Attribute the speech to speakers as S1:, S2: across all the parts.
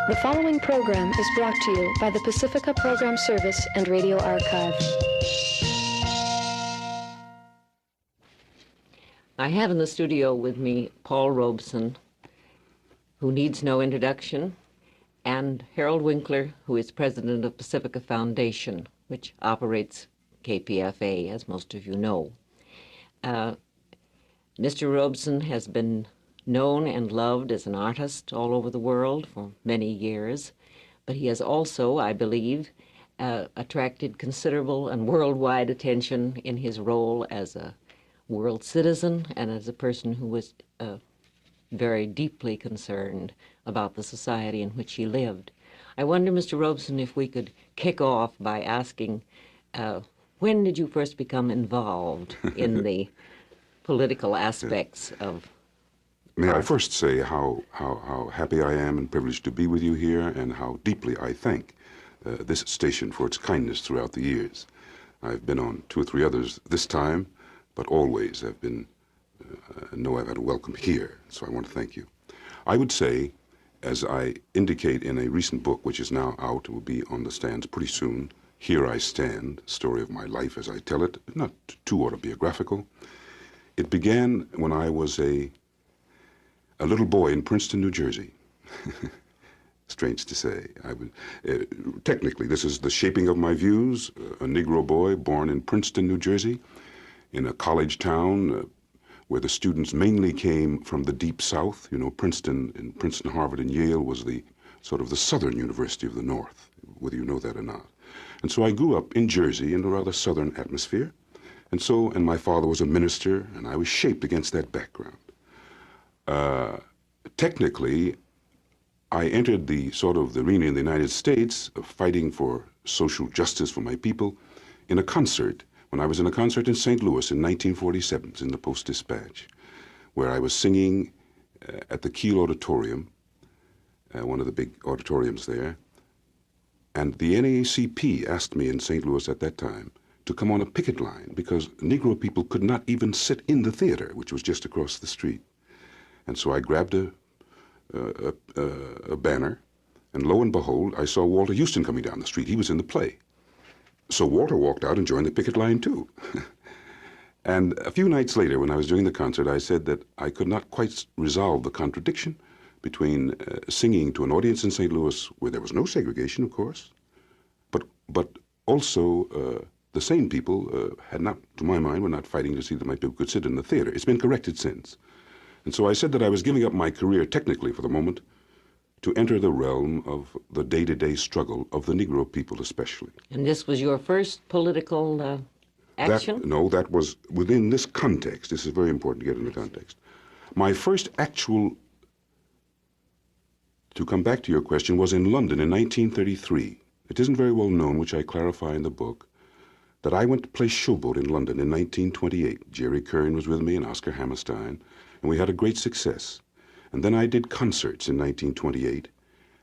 S1: The following program is brought to you by the Pacifica Program Service and Radio Archive.
S2: I have in the studio with me Paul Robeson, who needs no introduction, and Harold Winkler, who is president of Pacifica Foundation, which operates KPFA, as most of you know. Mr. Robeson has been known and loved as an artist all over the world for many years, but he has also, I believe, attracted considerable and worldwide attention in his role as a world citizen and as a person who was very deeply concerned about the society in which he lived. I wonder, Mr. Robeson, if we could kick off by asking, when did you first become involved in the political aspects of
S3: May I first say how happy I am and privileged to be with you here, and how deeply I thank this station for its kindness throughout the years. I've been on 2 or 3 others this time, but always I've been, know I've had a welcome here, so I want to thank you. I would say, as I indicate in a recent book, which is now out, will be on the stands pretty soon, Here I Stand, Story of My Life as I Tell It, not too autobiographical. It began when I was a little boy in Princeton, New Jersey. Strange to say. Technically, this is the shaping of my views. A Negro boy born in Princeton, New Jersey, in a college town where the students mainly came from the Deep South. You know, Princeton, Harvard, and Yale was the sort of the Southern University of the North, whether you know that or not. And so I grew up in Jersey in a rather Southern atmosphere. And my father was a minister, and I was shaped against that background. Technically, I entered the arena in the United States of fighting for social justice for my people in a concert, when I was in a concert in St. Louis in 1947, in the Post-Dispatch, where I was singing at the Kiel Auditorium, one of the big auditoriums there, and the NAACP asked me in St. Louis at that time to come on a picket line because Negro people could not even sit in the theater, which was just across the street. And so I grabbed a banner, and lo and behold, I saw Walter Houston coming down the street. He was in the play. So Walter walked out and joined the picket line too. And a few nights later, when I was doing the concert, I said that I could not quite resolve the contradiction between singing to an audience in St. Louis, where there was no segregation, of course, but also the same people had not, to my mind, were not fighting to see that my people could sit in the theater. It's been corrected since. And so I said that I was giving up my career technically for the moment to enter the realm of the day-to-day struggle of the Negro people especially.
S2: And this was your first political action?
S3: That was within this context. This is very important to get in the context. My first actual, to come back to your question, was in London in 1933. It isn't very well known, which I clarify in the book, that I went to play Showboat in London in 1928. Jerry Kern was with me and Oscar Hammerstein, and we had a great success. And then I did concerts in 1928,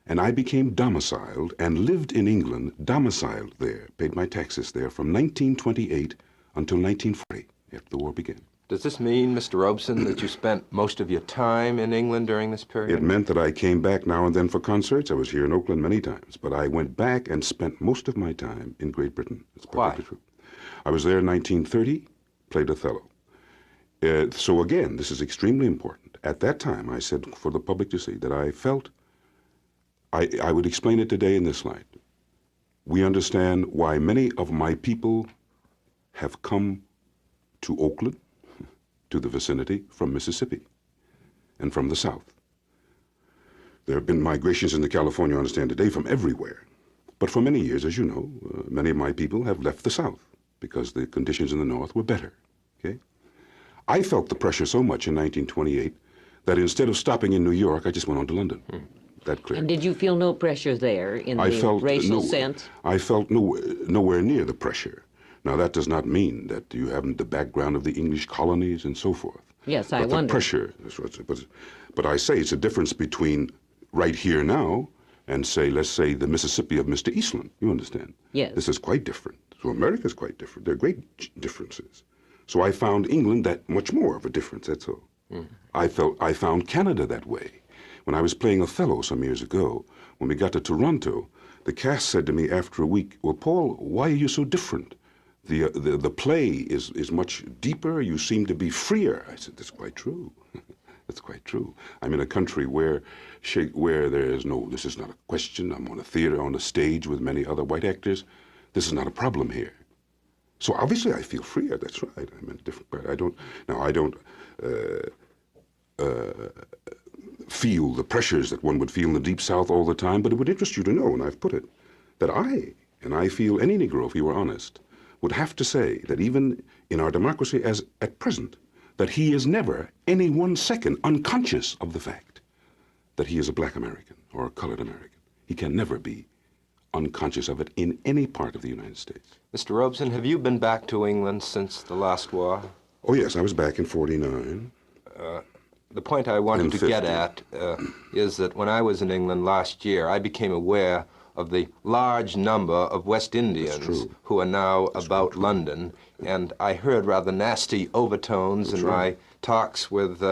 S3: and I became domiciled and lived in England, domiciled there, paid my taxes there from 1928 until 1940, after the war began.
S4: Does this mean, Mr. Robeson, that you spent most of your time in England during this period?
S3: It meant that I came back now and then for concerts. I was here in Oakland many times, but I went back and spent most of my time in Great Britain. It's perfectly true. I was there in 1930, played Othello. So again, this is extremely important. At that time, I said for the public to see that I felt, I would explain it today in this light. We understand why many of my people have come to Oakland, to the vicinity, from Mississippi and from the South. There have been migrations into California, I understand today, from everywhere. But for many years, as you know, many of my people have left the South because the conditions in the North were better, okay? I felt the pressure so much in 1928 that instead of stopping in New York, I just went on to London. That clear.
S2: And did you feel no pressure there in the racial sense?
S3: I felt nowhere near the pressure. Now, that does not mean that you haven't the background of the English colonies and so forth.
S2: Yes, I
S3: wonder. But the pressure, but I say it's a difference between right here now and say, let's say, the Mississippi of Mr. Eastland. You understand?
S2: Yes.
S3: This is quite different. So America's quite different. There are great differences. So I found England that much more of a difference, that's all. I found Canada that way. When I was playing Othello some years ago, when we got to Toronto, the cast said to me after a week, "Well, Paul, why are you so different? The play is much deeper. You seem to be freer." I said, "That's quite true. That's quite true. I'm in a country where there is no. This is not a question. I'm on a theater, on a stage with many other white actors. This is not a problem here. So obviously, I feel freer. That's right. I'm in a different part. I don't feel the pressures that one would feel in the Deep South all the time. But it would interest you to know, and I've put it, that I feel any Negro, if he were honest, would have to say that even in our democracy as at present, that he is never any 1 second unconscious of the fact that he is a black American or a colored American. He can never be unconscious of it in any part of the United States.
S4: Mr. Robeson, have you been back to England since the last war?
S3: Oh, yes, I was back in 49.
S4: The point I wanted
S3: And
S4: to
S3: 50.
S4: get at is that when I was in England last year, I became aware of the large number of West Indians who are now about London, and I heard rather nasty overtones in my talks with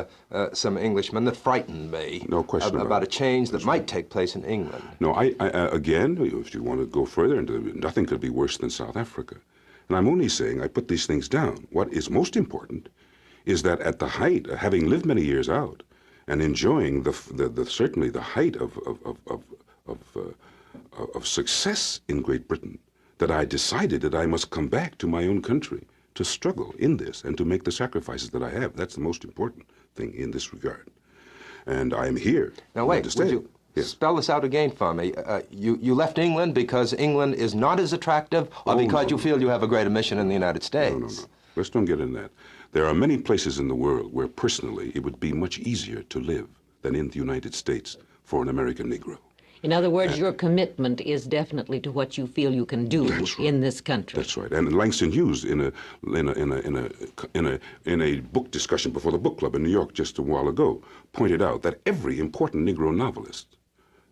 S4: some Englishmen that frightened me.
S3: No question
S4: about a change that might take place in England.
S3: No, again, if you want to go further, nothing could be worse than South Africa. And I'm only saying I put these things down. What is most important is that at the height, having lived many years out and enjoying certainly the height of success in Great Britain, that I decided that I must come back to my own country to struggle in this and to make the sacrifices that I have. That's the most important thing in this regard. And I'm here.
S4: Now wait, would you spell this out again for me? You left England because England is not as attractive, or because you feel you have a greater mission in the United States?
S3: No. Let's don't get into that. There are many places in the world where personally it would be much easier to live than in the United States for an American Negro.
S2: In other words, your commitment is definitely to what you feel you can do in this country.
S3: That's right. And Langston Hughes, in a book discussion before the book club in New York just a while ago, pointed out that every important Negro novelist,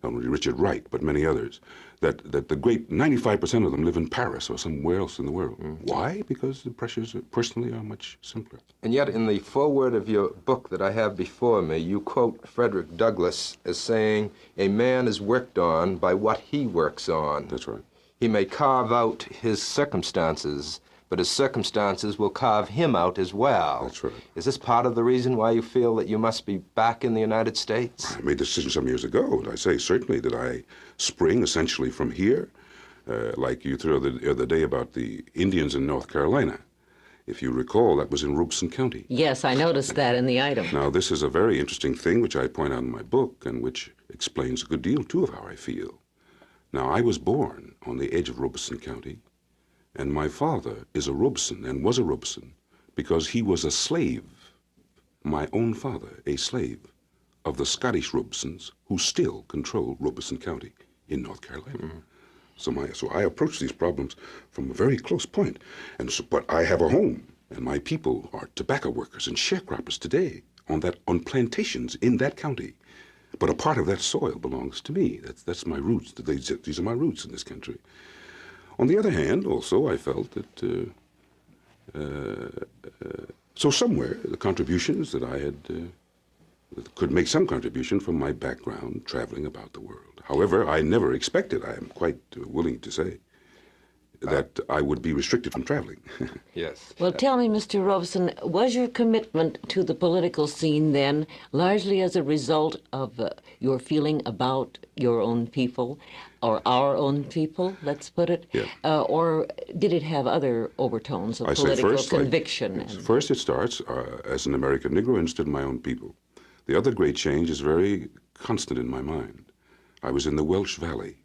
S3: not only Richard Wright but many others, that the great 95% of them live in Paris or somewhere else in the world. Why? Because the pressures personally are much simpler.
S4: And yet, in the foreword of your book that I have before me, you quote Frederick Douglass as saying, "A man is worked on by what he works on."
S3: That's right.
S4: He may carve out his circumstances, but his circumstances will carve him out as well.
S3: That's right.
S4: Is this part of the reason why you feel that you must be back in the United States?
S3: I made the decision some years ago, and I say certainly that I spring essentially from here, like you threw the other day about the Indians in North Carolina. If you recall, that was in Robeson County.
S2: Yes, I noticed that in the item.
S3: Now, this is a very interesting thing which I point out in my book and which explains a good deal, too, of how I feel. Now, I was born on the edge of Robeson County, and my father is a Robeson and was a Robeson because he was a slave, my own father, a slave of the Scottish Robesons who still control Robeson County in North Carolina. So I approach these problems from a very close point. But I have a home, and my people are tobacco workers and sharecroppers today on plantations in that county. But a part of that soil belongs to me. That's my roots. These are my roots in this country. On the other hand, also, I felt that so somewhere the contributions that I had could make some contribution from my background traveling about the world. However, I never expected, I am quite willing to say, that I would be restricted from traveling.
S4: Yes.
S2: Well, tell me, Mr. Robeson, was your commitment to the political scene then largely as a result of your feeling about your own people, or our own people, let's put it?
S3: Yeah.
S2: Or did it have other overtones of political conviction?
S3: First, it starts as an American Negro interested in my own people. The other great change is very constant in my mind. I was in the Welsh Valley,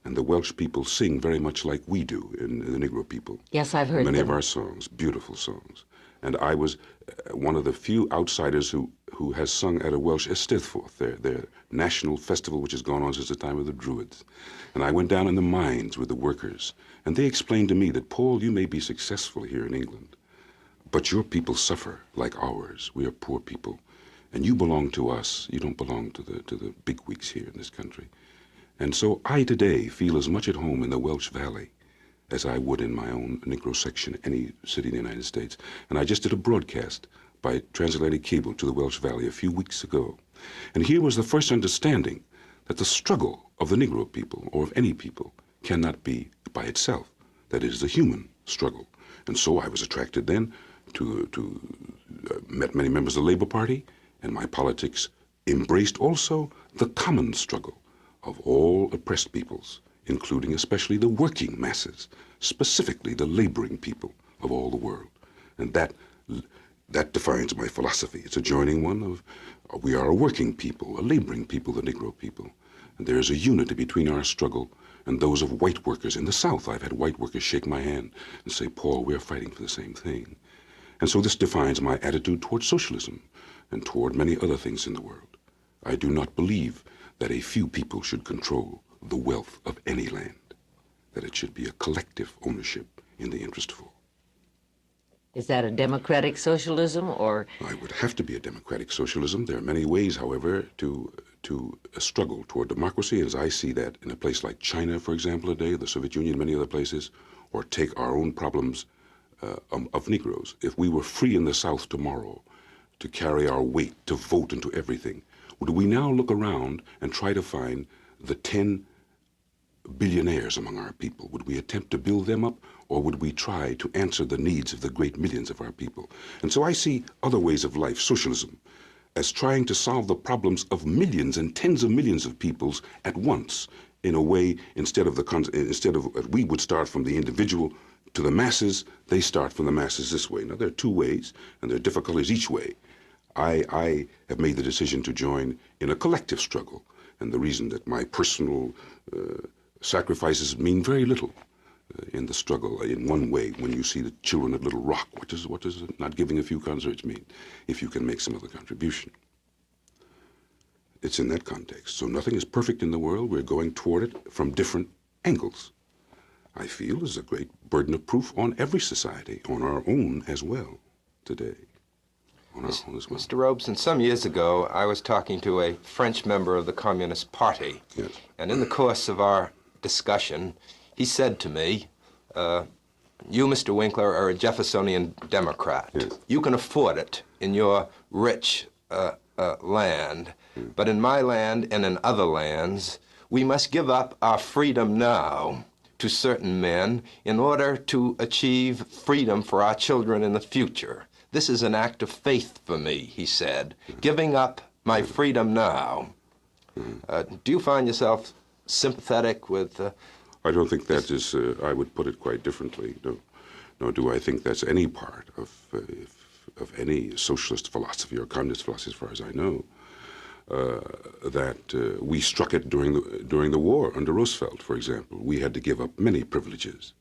S3: and the Welsh people sing very much like we do in the Negro people.
S2: Yes, I've heard
S3: many
S2: them.
S3: of our songs, beautiful songs. And I was one of the few outsiders who has sung at a Welsh Eisteddfod, their national festival which has gone on since the time of the Druids. And I went down in the mines with the workers, and they explained to me that, Paul, you may be successful here in England, but your people suffer like ours. We are poor people. And you belong to us. You don't belong to the bigwigs here in this country. And so I today feel as much at home in the Welsh Valley as I would in my own Negro section, any city in the United States. And I just did a broadcast by transatlantic cable to the Welsh Valley a few weeks ago. And here was the first understanding that the struggle of the Negro people, or of any people, cannot be by itself. That is the human struggle. And so I was attracted then met many members of the Labor Party, and my politics embraced also the common struggle of all oppressed peoples, including especially the working masses, specifically the laboring people of all the world. And that defines my philosophy. It's a joining one of, we are a working people, a laboring people, the Negro people. And there is a unity between our struggle and those of white workers in the South. I've had white workers shake my hand and say, Paul, we're fighting for the same thing. And so this defines my attitude toward socialism and toward many other things in the world. I do not believe that a few people should control the wealth of any land, that it should be a collective ownership in the interest of all.
S2: Is that a democratic socialism, or?
S3: I would have to be a democratic socialism. There are many ways, however, to struggle toward democracy, as I see that in a place like China, for example, today, the Soviet Union, many other places, or take our own problems of Negroes. If we were free in the South tomorrow to carry our weight, to vote, and to everything, would we now look around and try to find the 10 billionaires among our people? Would we attempt to build them up, or would we try to answer the needs of the great millions of our people? And so I see other ways of life, socialism, as trying to solve the problems of millions and tens of millions of peoples at once, in a way, instead of we would start from the individual to the masses, they start from the masses this way. Now, there are two ways, and there are difficulties each way. I have made the decision to join in a collective struggle, and the reason that my personal sacrifices mean very little in the struggle. In one way, when you see the children at Little Rock, what does not giving a few concerts mean if you can make some other contribution? It's in that context. So nothing is perfect in the world. We're going toward it from different angles. I feel there's a great burden of proof on every society, on our own as well, today. On our own as well.
S4: Mr. Robeson, some years ago, I was talking to a French member of the Communist Party.
S3: Yes.
S4: And in the course of our discussion, he said to me, you, Mr. Winkler, are a Jeffersonian Democrat.
S3: Yes.
S4: You can afford it in your rich land. But in my land and in other lands, we must give up our freedom now to certain men in order to achieve freedom for our children in the future. This is an act of faith for me, he said, giving up my freedom now. Do you find yourself sympathetic with...
S3: I don't think that is, I would put it quite differently. No, do I think that's any part of any socialist philosophy or communist philosophy, as far as I know, that we struck it during the war under Roosevelt, for example. We had to give up many privileges.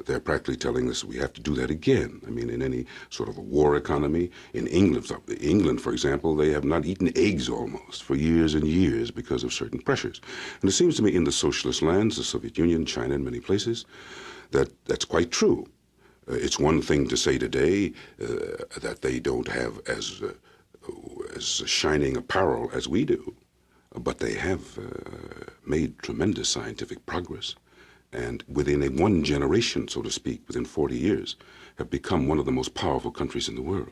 S3: They're practically telling us we have to do that again. I mean, in any sort of a war economy, in England, for example, they have not eaten eggs almost for years and years because of certain pressures. And it seems to me in the socialist lands, the Soviet Union, China, and many places, that's quite true. It's one thing to say today that they don't have as shining apparel as we do, but they have made tremendous scientific progress. And within one generation, so to speak, within 40 years, have become one of the most powerful countries in the world.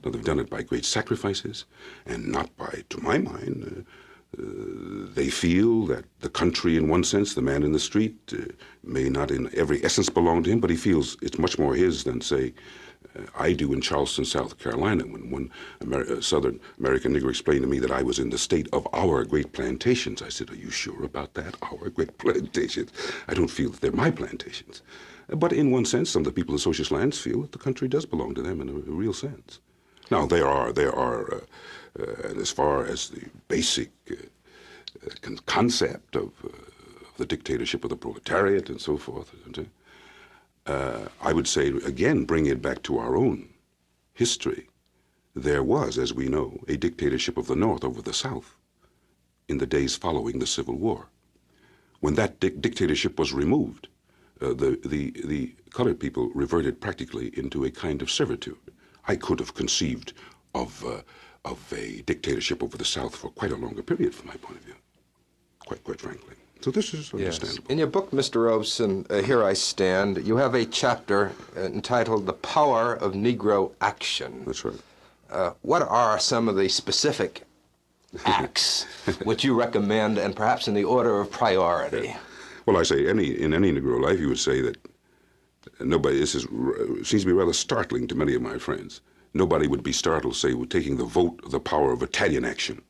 S3: Now, they've done it by great sacrifices, and not by, to my mind, they feel that the country, in one sense, the man in the street, may not in every essence belong to him, but he feels it's much more his than, say, I do in Charleston, South Carolina, when one Southern American Negro explained to me that I was in the state of our great plantations. I said, are you sure about that, our great plantations? I don't feel that they're my plantations. But in one sense, some of the people in socialist lands feel that the country does belong to them in a real sense. Now, there are, and as far as the basic concept of the dictatorship of the proletariat and so forth, I would say, again, bring it back to our own history. There was, as we know, a dictatorship of the North over the South in the days following the Civil War. When that dictatorship was removed, the colored people reverted practically into a kind of servitude. I could have conceived of a dictatorship over the South for quite a longer period, from my point of view, quite frankly. So this is understandable.
S4: Yes. In your book, Mr. Robeson, Here I Stand, you have a chapter entitled The Power of Negro Action.
S3: That's right.
S4: What are some of the specific acts which you recommend, and perhaps in the order of priority?
S3: Well, I say in any Negro life, you would say that nobody, seems to be rather startling to many of my friends. Nobody would be startled, say, with taking the vote, the power of Italian action,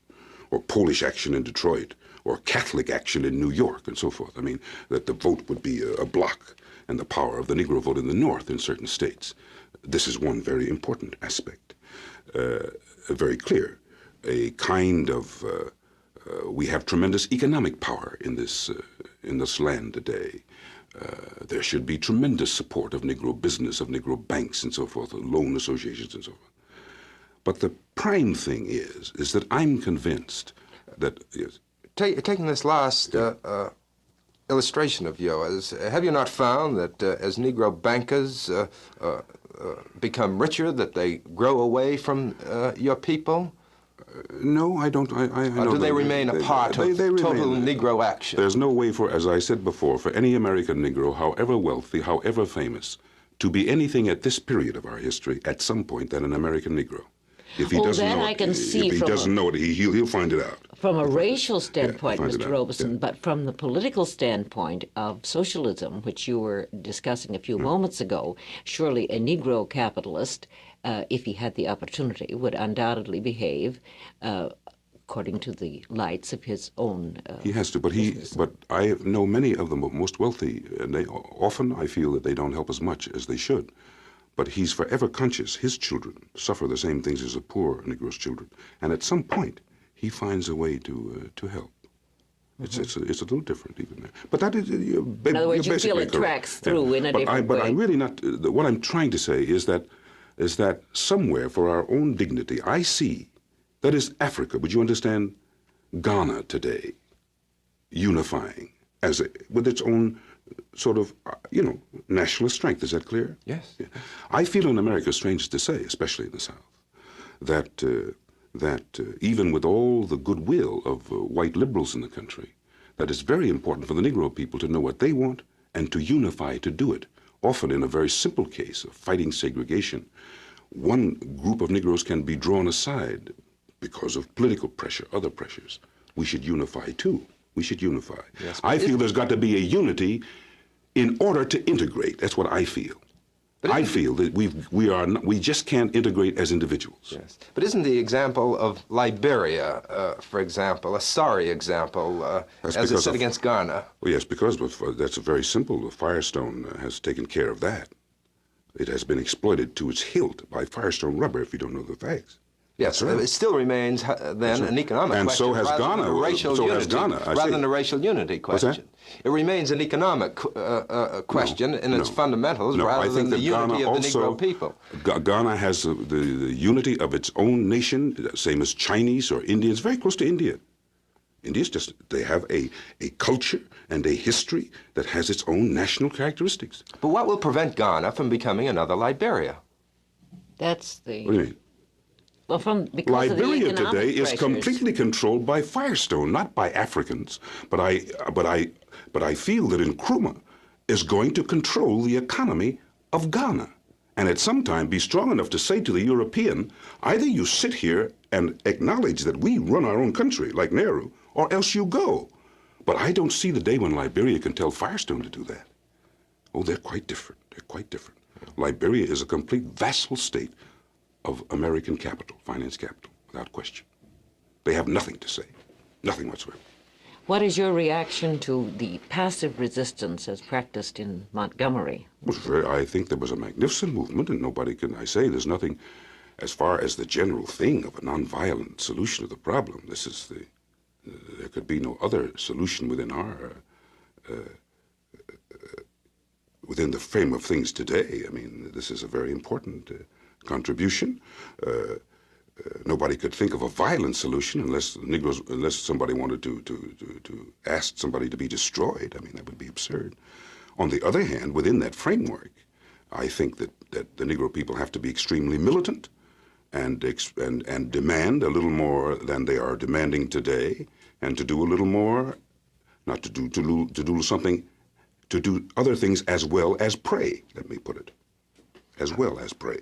S3: or Polish action in Detroit, or Catholic action in New York, and so forth. I mean, that the vote would be a block, and the power of the Negro vote in the North in certain states. This is one very important aspect, very clear. A kind of, we have tremendous economic power in this land today. There should be tremendous support of Negro business, of Negro banks and so forth, of loan associations and so forth. But the prime thing is that I'm convinced that... Yes.
S4: Taking this last illustration of yours, have you not found that as Negro bankers become richer, that they grow away from your people?
S3: No, I don't. I
S4: or do they remain a part of total Negro action?
S3: There's no way for, as I said before, for any American Negro, however wealthy, however famous, to be anything at this period of our history at some point than an American Negro. If he doesn't know it, if he doesn't know it, he'll find it out.
S2: From a racial standpoint, Mr. Robeson, but from the political standpoint of socialism, which you were discussing a few moments ago, surely a Negro capitalist, if he had the opportunity, would undoubtedly behave according to the lights of his own
S3: He has to, but I know many of the most wealthy, and often I feel that they don't help as much as they should. But he's forever conscious his children suffer the same things as the poor Negro's children, and at some point he finds a way to help. It's a little different even there. But that is in
S2: other words, you feel it tracks through in a different way.
S3: But I'm really not. What I'm trying to say is that somewhere for our own dignity, I see that is Africa. Would you understand? Ghana today, unifying with its own sort of, national strength. Is that clear?
S4: Yes.
S3: Yeah. I feel in America, strange to say, especially in the South, that even with all the goodwill of white liberals in the country, that it's very important for the Negro people to know what they want and to unify to do it. Often in a very simple case of fighting segregation, one group of Negroes can be drawn aside because of political pressure, other pressures. We should unify too. We should unify.
S4: Yes,
S3: I feel there's got to be a unity in order to integrate. That's what I feel. I feel that we just can't integrate as individuals.
S4: Yes. But isn't the example of Liberia, for example, a sorry example, as it's set against Ghana?
S3: Well, yes, because that's very simple. Firestone has taken care of that. It has been exploited to its hilt by Firestone Rubber, if you don't know the facts.
S4: Yes, right. It still remains then an economic
S3: and
S4: question
S3: so has Ghana.
S4: Than a racial unity, rather than a racial unity question. It remains an economic question in its fundamentals rather than the unity of the Negro people.
S3: Ghana has the unity of its own nation, same as Chinese or Indians, very close to India. India's just, they have a culture and a history that has its own national characteristics.
S4: But what will prevent Ghana from becoming another Liberia?
S2: That's the...
S3: What do you mean?
S2: Well,
S3: Liberia today is completely controlled by Firestone, not by Africans. But I feel that Nkrumah is going to control the economy of Ghana, and at some time be strong enough to say to the European, either you sit here and acknowledge that we run our own country, like Nehru, or else you go. But I don't see the day when Liberia can tell Firestone to do that. Oh, they're quite different. They're quite different. Liberia is a complete vassal state of American capital, finance capital, without question. They have nothing to say, nothing whatsoever.
S2: What is your reaction to the passive resistance as practiced in Montgomery?
S3: I think there was a magnificent movement, and there's nothing, as far as the general thing of a nonviolent solution of the problem. There could be no other solution within within the frame of things today. I mean, this is a very important contribution. Nobody could think of a violent solution unless somebody wanted to ask somebody to be destroyed. I mean, that would be absurd. On the other hand, within that framework, I think that the Negro people have to be extremely militant and demand a little more than they are demanding today, and to do a little more, not to do something, to do other things as well as pray. Let me put it, as well as pray.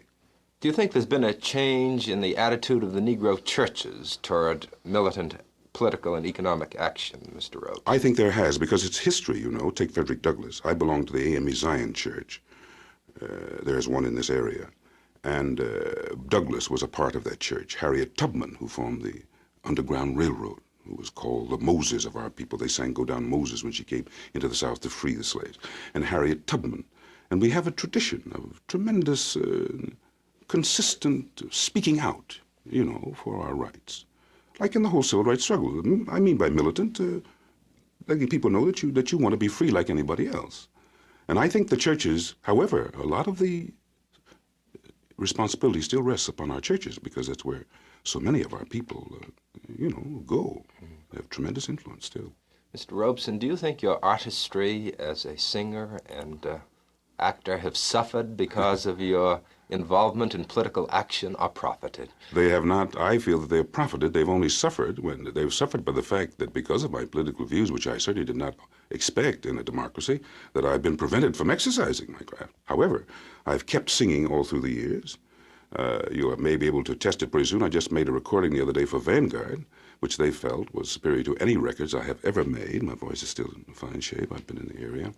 S4: Do you think there's been a change in the attitude of the Negro churches toward militant political and economic action, Mr. Robeson?
S3: I think there has, because it's history, you know. Take Frederick Douglass. I belong to the AME Zion Church. There's one in this area. And Douglass was a part of that church. Harriet Tubman, who formed the Underground Railroad, who was called the Moses of our people. They sang Go Down Moses when she came into the South to free the slaves. And Harriet Tubman. And we have a tradition of tremendous, consistent speaking out, you know, for our rights. Like in the whole civil rights struggle. I mean by militant, letting people know that you want to be free like anybody else. And I think the churches, however, a lot of the responsibility still rests upon our churches, because that's where so many of our people, you know, go. They have tremendous influence still.
S4: Mr. Robeson, do you think your artistry as a singer and actor have suffered because of your involvement in political action, or profited?
S3: They have not. I feel that they have profited. They've only suffered when they've suffered by the fact that because of my political views, which I certainly did not expect in a democracy, that I've been prevented from exercising my craft. However, I've kept singing all through the years. You may be able to test it pretty soon. I just made a recording the other day for Vanguard, which they felt was superior to any records I have ever made. My voice is still in fine shape. I've been in the area.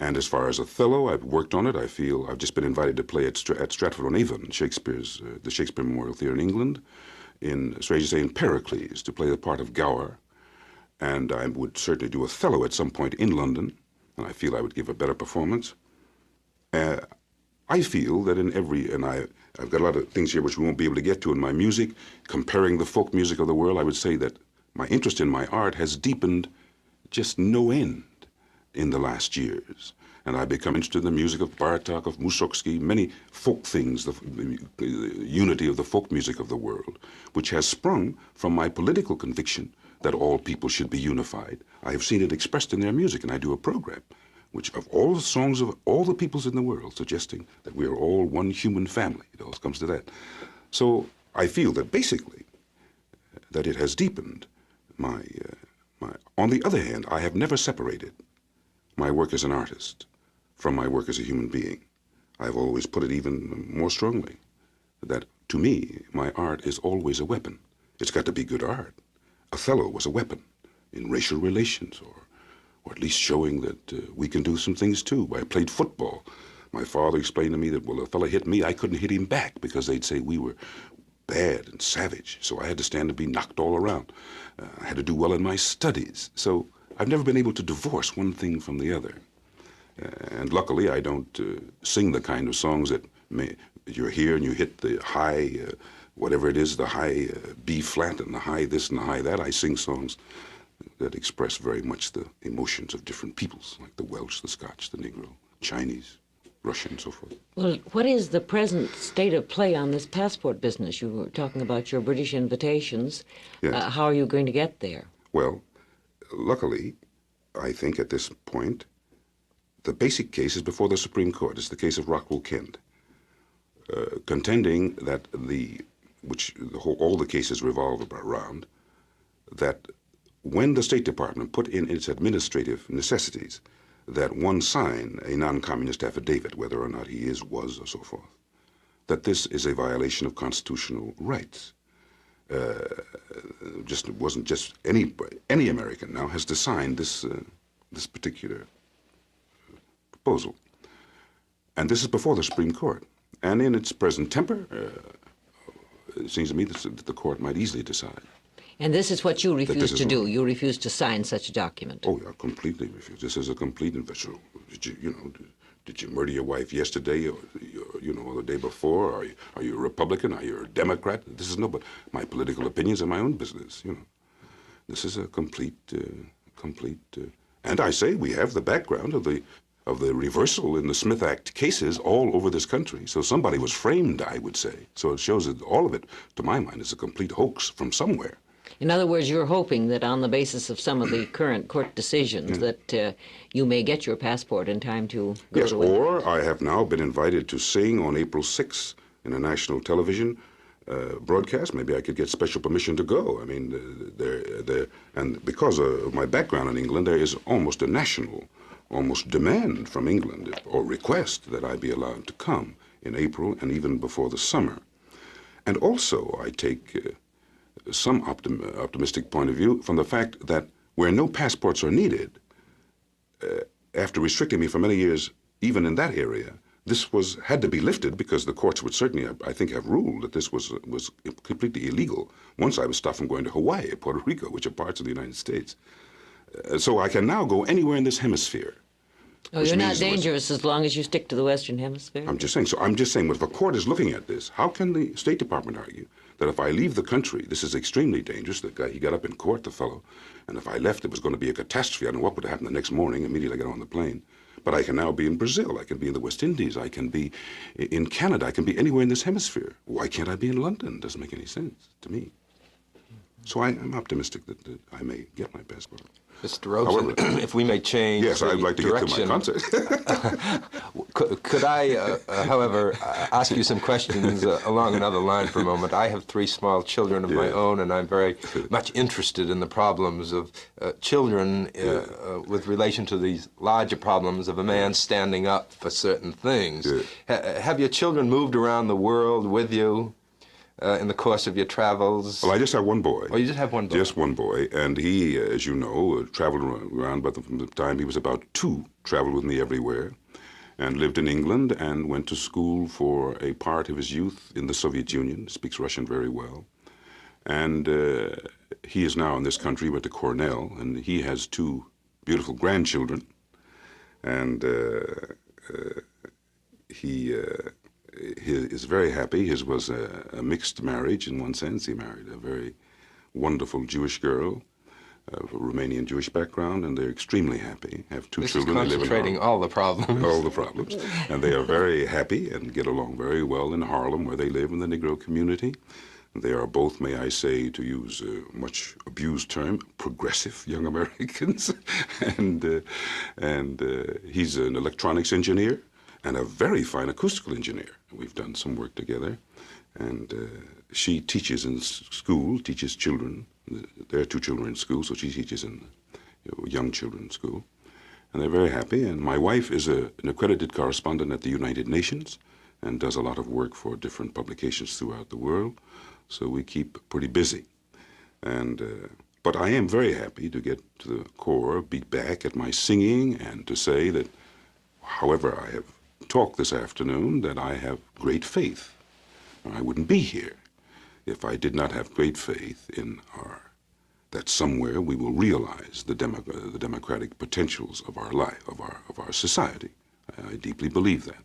S3: And as far as Othello, I've worked on it. I feel I've just been invited to play at Stratford-on-Avon, Shakespeare's, the Shakespeare Memorial Theatre in England, in, strange to say, in Pericles, to play the part of Gower. And I would certainly do Othello at some point in London, and I feel I would give a better performance. I feel that in every, and I've got a lot of things here which we won't be able to get to in my music, comparing the folk music of the world, I would say that my interest in my art has deepened just no end in the last years. And I've become interested in the music of Bartok, of Mussorgsky, many folk things, the unity of the folk music of the world, which has sprung from my political conviction that all people should be unified. I have seen it expressed in their music, and I do a program which of all the songs of all the peoples in the world, suggesting that we are all one human family. It always comes to that. So I feel that basically that it has deepened my. On the other hand, I have never separated my work as an artist from my work as a human being. I've always put it even more strongly, that to me, my art is always a weapon. It's got to be good art. Othello was a weapon in racial relations, or at least showing that we can do some things too. I played football. My father explained to me that, well, a fellow hit me, I couldn't hit him back because they'd say we were bad and savage. So I had to stand and be knocked all around. I had to do well in my studies. So I've never been able to divorce one thing from the other. And luckily, I don't sing the kind of songs that you're here and you hit the high, whatever it is, the high B flat and the high this and the high that. I sing songs that express very much the emotions of different peoples, like the Welsh, the Scotch, the Negro, Chinese, Russian, and so forth.
S2: Well, what is the present state of play on this passport business? You were talking about your British invitations.
S3: Yes.
S2: How are you going to get there?
S3: Well, luckily, I think at this point, the basic case is before the Supreme Court. It's the case of Rockwell Kent, contending that all the cases revolve around, that when the State Department put in its administrative necessities that one sign a non-communist affidavit, whether or not he is, was, or so forth, that this is a violation of constitutional rights. It wasn't just any American now has to sign this particular proposal. And this is before the Supreme Court. And in its present temper, it seems to me that the court might easily decide.
S2: And this is what you refuse to do. You refuse to sign such a document.
S3: Oh, yeah, completely refuse. This is a complete invasion. Did you murder your wife yesterday, or the day before? Are you a Republican? Are you a Democrat? This is but my political opinions are my own business. This is a complete. And I say we have the background of the reversal in the Smith Act cases all over this country. So somebody was framed, I would say. So it shows that all of it, to my mind, is a complete hoax from somewhere.
S2: In other words, you're hoping that on the basis of some of the current court decisions that you may get your passport in time to go to it.
S3: Or I have now been invited to sing on April 6th in a national television broadcast. Maybe I could get special permission to go. I mean, and because of my background in England, there is almost a national demand from England, or request, that I be allowed to come in April and even before the summer. And also, I take some optimistic point of view from the fact that where no passports are needed, after restricting me for many years, even in that area, this had to be lifted because the courts would certainly, I think, have ruled that this was completely illegal. Once I was stopped from going to Hawaii, Puerto Rico, which are parts of the United States. So I can now go anywhere in this hemisphere.
S2: Oh, you're not dangerous as long as you stick to the Western Hemisphere.
S3: I'm just saying. So I'm just saying, if a court is looking at this, how can the State Department argue that if I leave the country, this is extremely dangerous? The guy, he got up in court, the fellow, and if I left, it was going to be a catastrophe. I don't know what would happen the next morning. Immediately I got on the plane. But I can now be in Brazil. I can be in the West Indies. I can be in Canada. I can be anywhere in this hemisphere. Why can't I be in London? It doesn't make any sense to me. So I'm optimistic that I may get my passport.
S4: Mr. Robeson, if we may change
S3: yes, I'd like to
S4: direction,
S3: get to my concert.
S4: could I, however, ask you some questions along another line for a moment? I have 3 small children of my own, and I'm very much interested in the problems of children with relation to these larger problems of a man standing up for certain things. Have your children moved around the world with you? In the course of your travels?
S3: Well, I just have one boy.
S4: Oh, you just have one boy?
S3: Just one boy, and he, as you know, traveled around, but from the time he was about 2, traveled with me everywhere, and lived in England, and went to school for a part of his youth in the Soviet Union, speaks Russian very well. And he is now in this country, went to Cornell, and he has 2 beautiful grandchildren, and he is very happy. His was a mixed marriage in one sense. He married a very wonderful Jewish girl of a Romanian Jewish background, and they're extremely happy. Have 2 children.
S4: This is concentrating all the problems.
S3: All the problems. And they are very happy and get along very well in Harlem, where they live in the Negro community. They are both, may I say, to use a much abused term, progressive young Americans. and he's an electronics engineer and a very fine acoustical engineer. We've done some work together, and she teaches in school, teaches children. There are 2 children in school, so she teaches in young children's school, and they're very happy. And my wife is an accredited correspondent at the United Nations and does a lot of work for different publications throughout the world, so we keep pretty busy. And but I am very happy to get to the core, be back at my singing, and to say that, however I have talk this afternoon, that I have great faith. I wouldn't be here if I did not have great faith in that somewhere we will realize the democratic potentials of our life, of our society. I deeply believe that.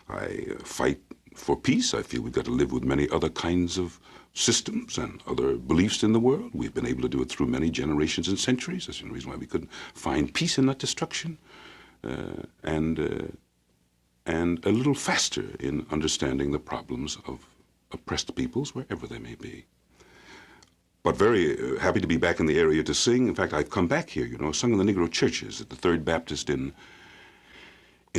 S3: I fight for peace. I feel we've got to live with many other kinds of systems and other beliefs in the world. We've been able to do it through many generations and centuries. That's the reason why we couldn't find peace and not destruction. And a little faster in understanding the problems of oppressed peoples, wherever they may be. But very happy to be back in the area to sing. In fact, I've come back here, sung in the Negro churches at the Third Baptist in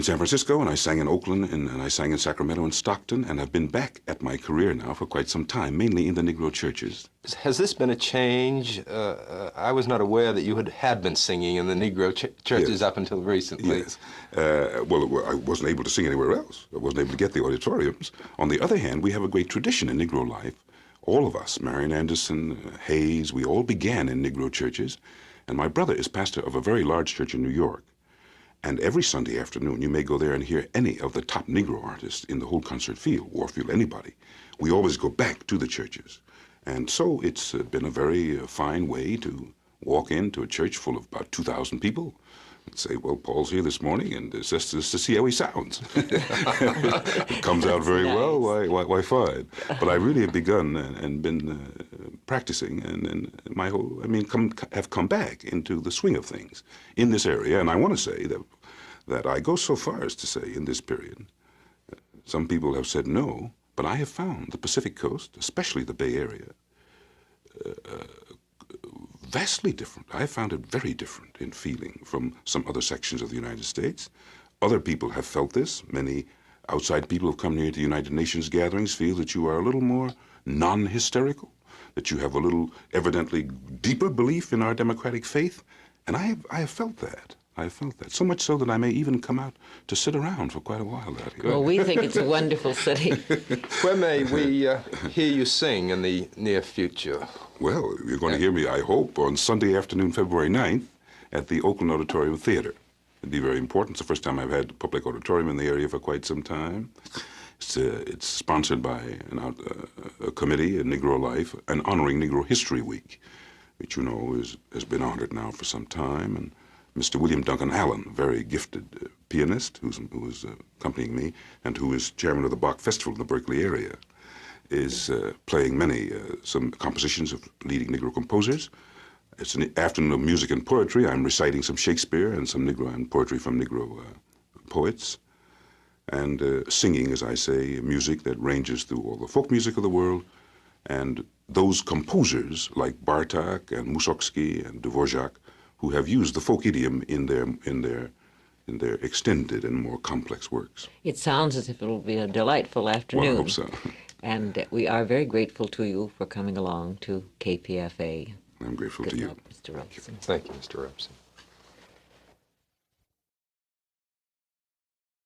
S3: San Francisco, and I sang in Oakland, and I sang in Sacramento and Stockton, and I've been back at my career now for quite some time, mainly in the Negro churches.
S4: Has this been a change? I was not aware that you had been singing in the Negro churches up until recently.
S3: Yes. Well, I wasn't able to sing anywhere else. I wasn't able to get the auditoriums. On the other hand, we have a great tradition in Negro life. All of us, Marion Anderson, Hayes, we all began in Negro churches, and my brother is pastor of a very large church in New York. And every Sunday afternoon, you may go there and hear any of the top Negro artists in the whole concert field, Warfield, anybody. We always go back to the churches. And so it's been a very fine way to walk into a church full of about 2,000 people and say, well, Paul's here this morning, and it's just to see how he sounds. It comes out very well, why fine. But I really have begun and been practicing, and my whole, have come back into the swing of things in this area. And I want to say that I go so far as to say in this period, some people have said no, but I have found the Pacific Coast, especially the Bay Area, vastly different. I found it very different in feeling from some other sections of the United States. Other people have felt this. Many outside people who have come here to the United Nations gatherings feel that you are a little more non-hysterical, that you have a little evidently deeper belief in our democratic faith. And I have felt that. I felt that. So much so that I may even come out to sit around for quite a while out here.
S2: Well, we think it's a wonderful city.
S4: When may we hear you sing in the near future?
S3: Well, you're going to hear me, I hope, on Sunday afternoon, February 9th, at the Oakland Auditorium Theater. It'd be very important. It's the first time I've had a public auditorium in the area for quite some time. It's sponsored by a committee, Negro Life, and honoring Negro History Week, which, you know, has been honored now for some time. And Mr. William Duncan Allen, a very gifted pianist who's accompanying me and who is chairman of the Bach Festival in the Berkeley area, is playing some compositions of leading Negro composers. It's an afternoon of music and poetry. I'm reciting some Shakespeare and some Negro and poetry from Negro poets, and singing, as I say, music that ranges through all the folk music of the world, and those composers like Bartok and Mussorgsky and Dvorak, who have used the folk idiom in their extended and more complex works.
S2: It sounds as if it will be a delightful afternoon.
S3: Well, I hope so.
S2: And we are very grateful to you for coming along to KPFA.
S3: I'm grateful
S2: Good
S3: to you.
S2: luck, Mr. Robeson.
S4: Thank you, Mr. Robeson.